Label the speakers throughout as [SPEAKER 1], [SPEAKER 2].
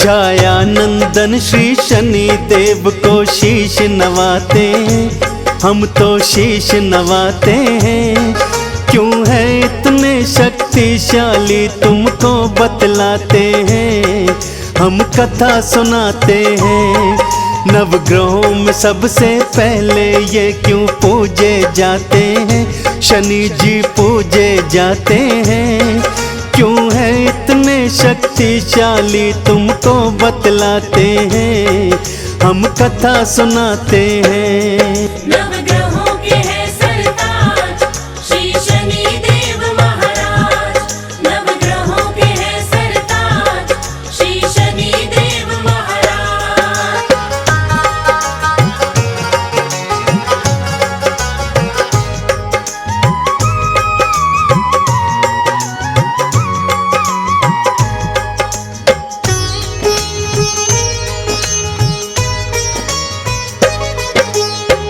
[SPEAKER 1] छाया नंदन श्री शनि देव को शीश नवाते हैं, हम तो शीश नवाते हैं। क्यों है इतने शक्तिशाली तुमको बतलाते हैं, हम कथा सुनाते हैं। नवग्रहों में सबसे पहले ये क्यों पूजे जाते हैं, शनि जी पूजे जाते हैं। क्यों है इतने शक्तिशाली तुमको बतलाते हैं, हम कथा सुनाते हैं।
[SPEAKER 2] नवग्रहों के हैं सरताज श्री शनि देव महाराज, नवग्रहों के हैं सरताज श्री शनि देव महाराज।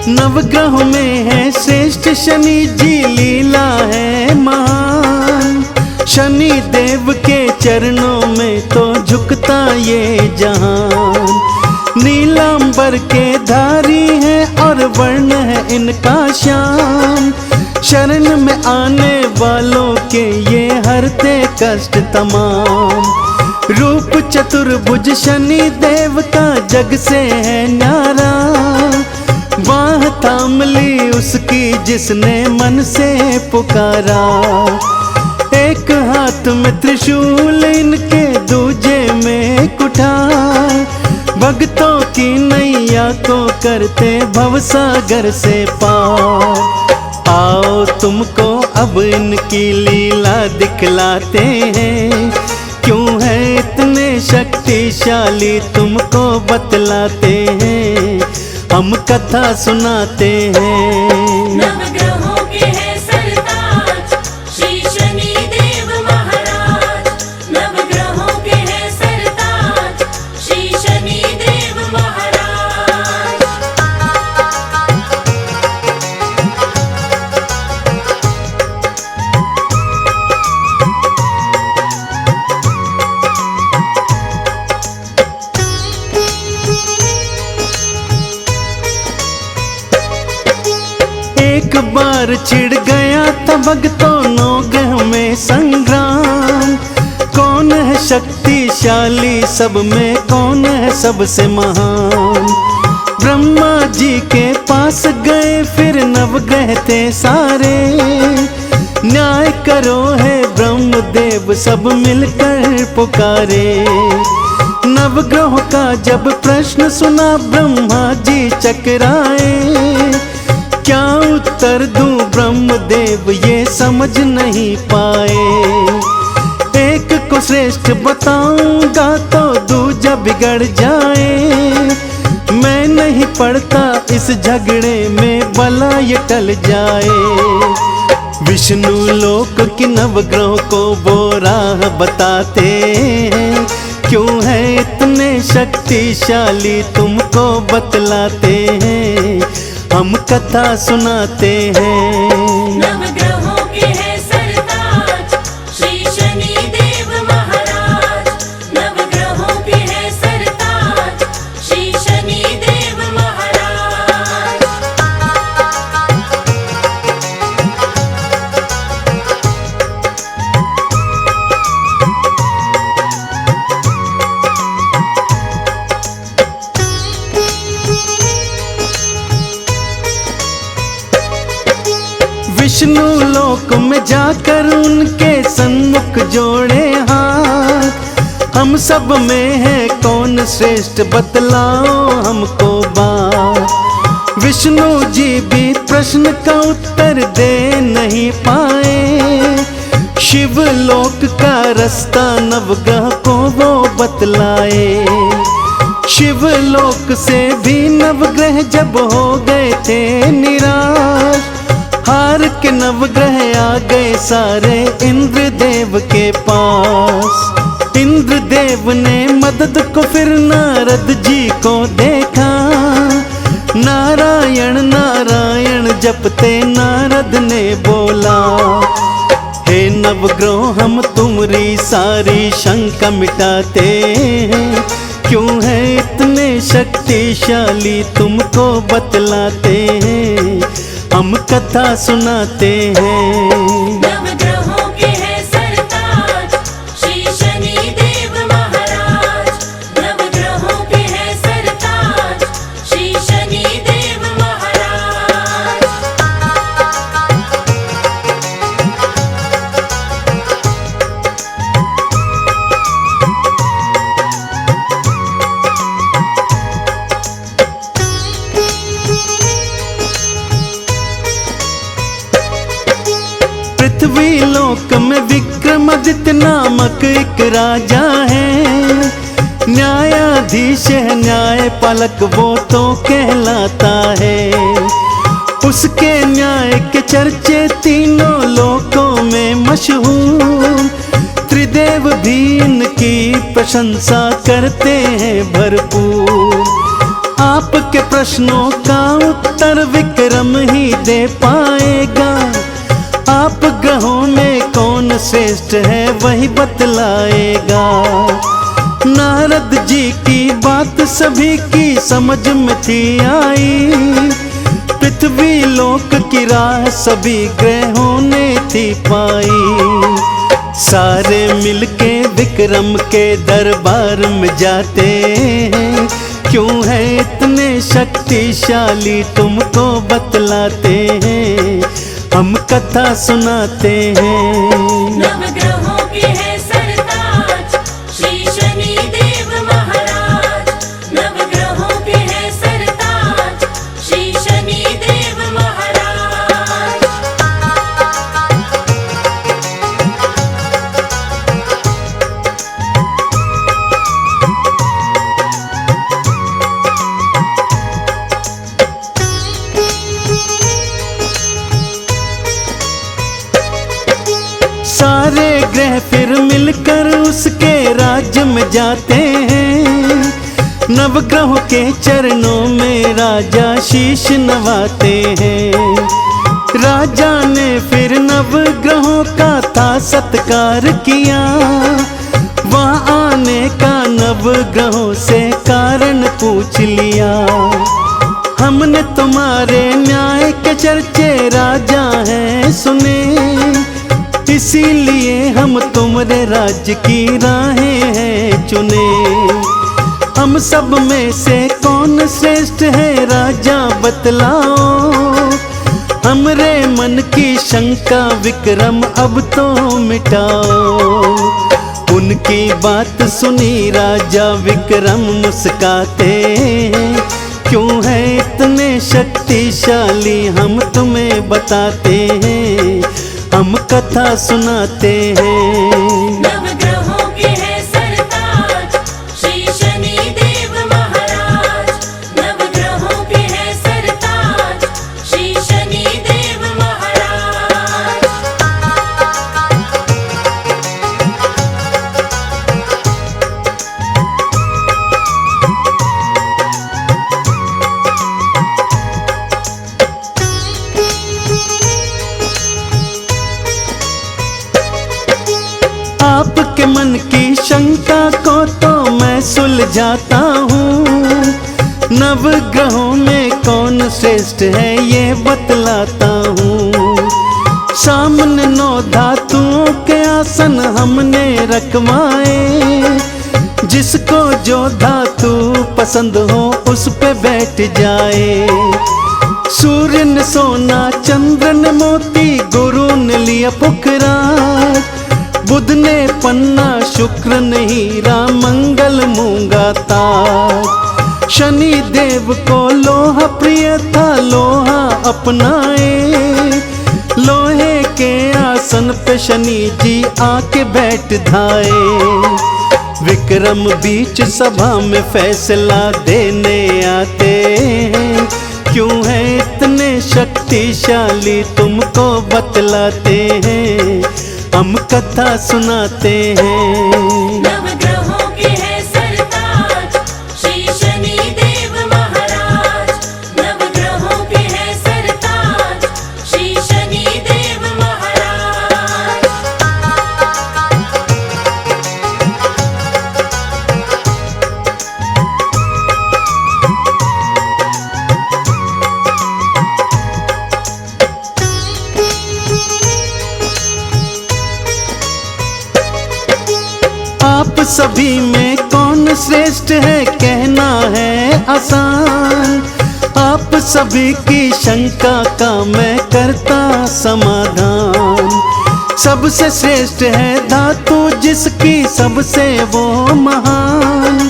[SPEAKER 1] नवग्रह में है श्रेष्ठ शनि जी, लीला है महान। शनि देव के चरणों में तो झुकता ये जहान। नीलांबर के धारी है और वर्ण है इनका श्याम। शरण में आने वालों के ये हरते कष्ट तमाम। रूप चतुर्भुज शनि देव का जग से है न्यारा। बाह थाम ली उसकी जिसने मन से पुकारा। एक हाथ में त्रिशूल इनके दूजे में कुठार। भक्तों की नैया को करते भवसागर से पार। आओ तुमको अब इनकी लीला दिखलाते हैं। क्यों है इतने शक्तिशाली तुमको बतलाते हैं, हम कथा सुनाते हैं।
[SPEAKER 2] नवग्रहों के हैं सरताज श्री शनि देव महाराज, नवग्रहों के हैं सरताज श्री शनि देव महाराज।
[SPEAKER 1] एक बार छिड़ गया था भक्तों नौग्रह में संग्राम। कौन है शक्तिशाली सब में, कौन है सबसे महान। ब्रह्मा जी के पास गए फिर नवग्रह थे सारे। न्याय करो है ब्रह्मदेव सब मिलकर पुकारे। नवग्रह का जब प्रश्न सुना ब्रह्मा जी चकराए। क्या उत्तर दूं ब्रह्मदेव ये समझ नहीं पाए। एक को श्रेष्ठ बताऊंगा तो दूजा बिगड़ जाए। मैं नहीं पड़ता इस झगड़े में भला ये टल जाए। विष्णु लोक की नवग्रह को वो राह बताते हैं। क्यों है इतने शक्तिशाली तुमको बतलाते हैं, हम कथा सुनाते हैं।
[SPEAKER 2] नवग्रहों के हैं सरताज श्री शनि देव महाराज, नवग्रहों के हैं सरताज श्री शनि देव महाराज।
[SPEAKER 1] विष्णु लोक में जाकर उनके सन्मुख जोड़े हाथ। हम सब में है कौन श्रेष्ठ बतलाओ हमको बात। विष्णु जी भी प्रश्न का उत्तर दे नहीं पाए। शिव लोक का रास्ता नवग्रह को वो बतलाए। शिव लोक से भी नवग्रह जब हो गए थे निराश। हार के नवग्रह आ गए सारे इंद्र देव के पास। इंद्र देव ने मदद को फिर नारद जी को देखा। नारायण नारायण जपते नारद ने बोला। हे नवग्रह हम तुम्हारी सारी शंका मिटाते हैं। क्यों है इतने शक्तिशाली तुमको बतलाते हैं, हम कथा सुनाते हैं।
[SPEAKER 2] नवग्रहों के हैं सरताज श्री शनि देव महाराज। नवग्रहों के हैं सरताज श्री शनि देव महाराज।
[SPEAKER 1] पृथ्वी लोक में विक्रमादित्य नामक एक राजा है, न्यायाधीश है न्यायपालक वो तो कहलाता है। उसके न्याय के चर्चे तीनों लोकों में मशहूर, त्रिदेव भी इनकी प्रशंसा करते हैं भरपूर। आपके प्रश्नों का उत्तर विक्रम ही दे पाएगा, आप ग्रहों में कौन श्रेष्ठ है वही बतलाएगा। नारद जी की बात सभी की समझ में थी आई, पृथ्वी लोक की राह सभी ग्रहों ने थी पाई। सारे मिलके विक्रम के दरबार में जाते हैं, क्यों है इतने शक्तिशाली तुमको बतलाते हैं, हम कथा सुनाते हैं।
[SPEAKER 2] नवग्रहों के हैं सरताज श्री शनि देव महाराज। नवग्रहों के हैं सरताज श्री शनि देव महाराज।
[SPEAKER 1] सारे ग्रह फिर मिलकर उसके राज्य में जाते हैं, नवग्रहों के चरणों में राजा शीश नवाते हैं। राजा ने फिर नवग्रहों का था सत्कार किया, वहाँ आने का नवग्रहों से कारण पूछ लिया। हमने तुम्हारे न्याय के चर्चे राजा हैं सुने, इसीलिए हम तुम्हारे राज्य की राहें हैं चुने। हम सब में से कौन श्रेष्ठ है राजा बतलाओ, हमरे मन की शंका विक्रम अब तो मिटाओ। उनकी बात सुनी राजा विक्रम मुस्काते हैं, क्यों है इतने शक्तिशाली हम तुम्हें बताते हैं, हम कथा सुनाते हैं।
[SPEAKER 2] नवग्रहों के हैं सरताज श्री शनि देव महाराज। नवग्रहों के हैं सरताज श्री शनि देव महाराज।
[SPEAKER 1] आपके मन की शंका को तो मैं सुलझाता हूँ, नवग्रहों में कौन श्रेष्ठ है ये बतलाता हूँ। सामने 9 धातुओं के आसन हमने रखवाए, जिसको जो धातु पसंद हो उस पे बैठ जाए। सूर्य ने सोना, चंद्र ने मोती, गुरु ने लिया पुखराज, बुध ने पन्ना, शुक्र ने हीरा, मंगल मूंगा ताज। शनि देव को लोहा प्रिय था, लोहा अपनाए, लोहे के आसन पे शनि जी आके बैठ धाए। विक्रम बीच सभा में फैसला देने आते हैं, क्यों है इतने शक्तिशाली तुमको बतलाते हैं, हम कथा सुनाते हैं।
[SPEAKER 2] नवग्रहों के हैं सरताज श्री शनि देव महाराज। नवग्रहों के हैं सरताज श्री शनि देव महाराज।
[SPEAKER 1] आप सभी में कौन श्रेष्ठ है कहना है आसान। आप सभी की शंका का मैं करता समाधान। सबसे श्रेष्ठ है धातु जिसकी सबसे वो महान।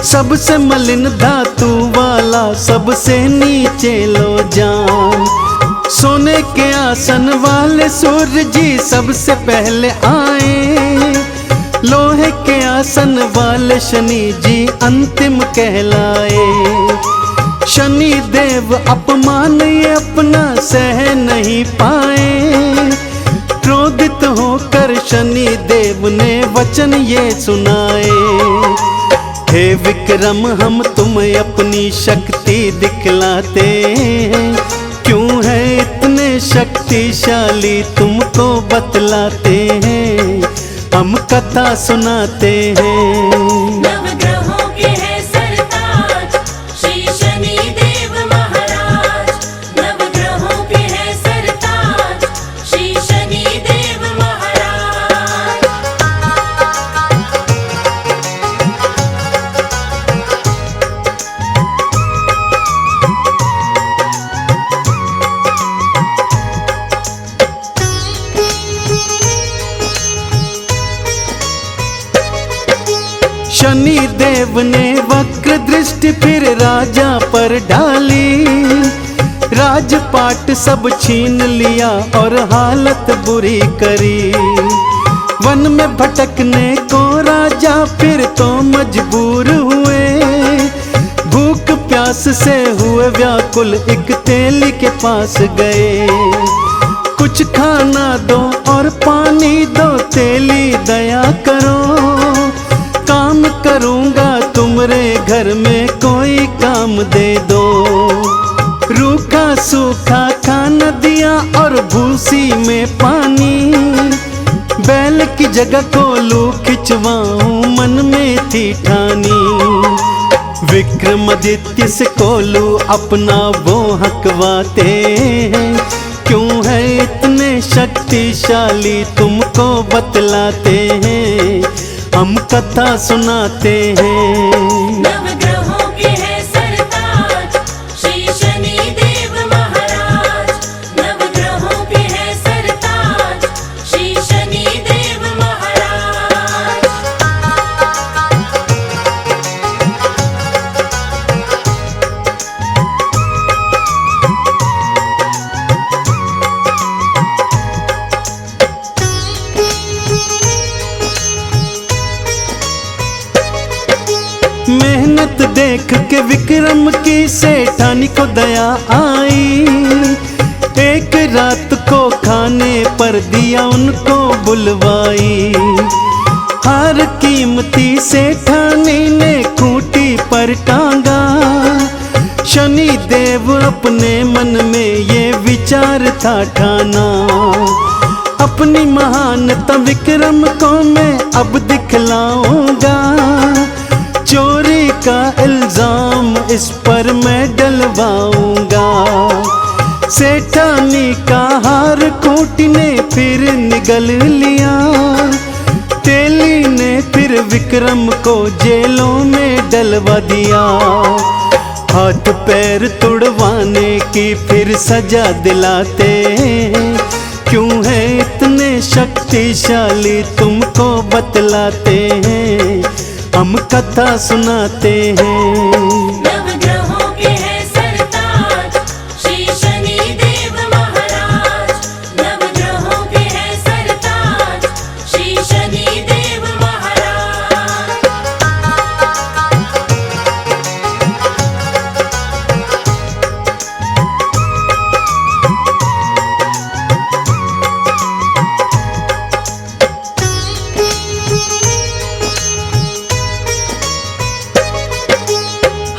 [SPEAKER 1] सबसे मलिन धातु वाला सबसे नीचे लो जान। सोने के आसन वाले सूर्य जी सबसे पहले आए। लोहे के आसन वाले शनि जी अंतिम कहलाए। शनि देव अपमान ये अपना सह नहीं पाए। क्रोधित होकर शनि देव ने वचन ये सुनाए। हे विक्रम हम तुम्हें अपनी शक्ति दिखलाते हैं। क्यों है इतने शक्तिशाली तुमको बतलाते हैं। हम कथा सुनाते हैं।
[SPEAKER 2] नवग्रहों के है सरताज श्री शनि देव महाराज। नवग्रहों के है सरताज श्री शनि देव महाराज।
[SPEAKER 1] शनि देव ने वक्र दृष्टि फिर राजा पर डाली। राजपाट सब छीन लिया और हालत बुरी करी। वन में भटकने को राजा फिर तो मजबूर हुए। भूख प्यास से हुए व्याकुल एक तेली के पास गए। कुछ खाना दो और पानी दो तेली दया करो। काम करूंगा तुमरे घर में कोई काम दे दो। रूखा सूखा खाना दिया और भूसी में पानी। बैल की जगह कोलू खिंचवाऊं मन में थी ठानी। विक्रमादित्य से कोलू अपना वो हकवाते हैं। क्यों है इतने शक्तिशाली तुमको बतलाते हैं। हम कथा सुनाते हैं।
[SPEAKER 2] नवग्रहों के है सरताज श्री शनि देव महाराज। नवग्रहों के है सरताज श्री शनि देव महाराज।
[SPEAKER 1] मेहनत देख के विक्रम की सेठानी को दया आई। एक रात को खाने पर दिया उनको बुलवाई। हर कीमती सेठानी ने खूंटी पर टांगा। शनि देव अपने मन में ये विचार था ठाना। अपनी महानता विक्रम को मैं अब दिखलाऊंगा। चोरी का इल्जाम इस पर मैं डलवाऊंगा। सेठानी का हार खूंटी ने फिर निगल लिया। तेली ने फिर विक्रम को जेलों में डलवा दिया। हाथ पैर तुड़वाने की फिर सजा दिलाते हैं। क्यों है इतने शक्तिशाली तुमको बतलाते हैं। हम कथा सुनाते हैं।
[SPEAKER 2] नवग्रहों के है सरताज श्री शनि देव महाराज। नवग्रहों के है सरताज श्री शनि देव महाराज।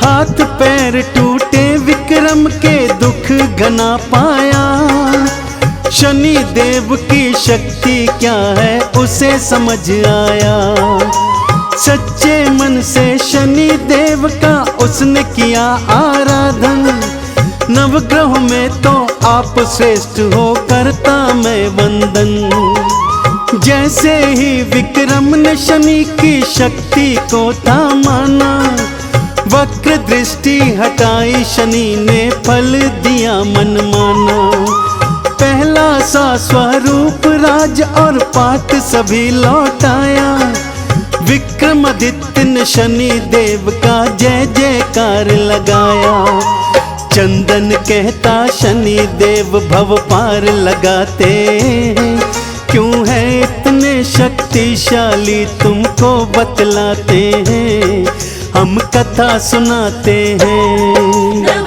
[SPEAKER 1] हाथ पैर टूटे विक्रम के दुख घना पाया। शनि देव की शक्ति क्या है उसे समझ आया। सच्चे मन से शनि देव का उसने किया आराधन। नवग्रह में तो आप श्रेष्ठ हो करता मैं वंदन। जैसे ही विक्रम ने शनि की शक्ति को था माना, वक्र दृष्टि हटाई शनि ने फल दिया मनमाना। पहला सा स्वरूप राज और पाठ सभी लौटाया, विक्रमादित्य ने शनि देव का जय जयकार लगाया। चंदन कहता शनि देव भव पार लगाते हैं, क्यों है इतने शक्तिशाली तुमको बतलाते हैं, हम कथा सुनाते हैं।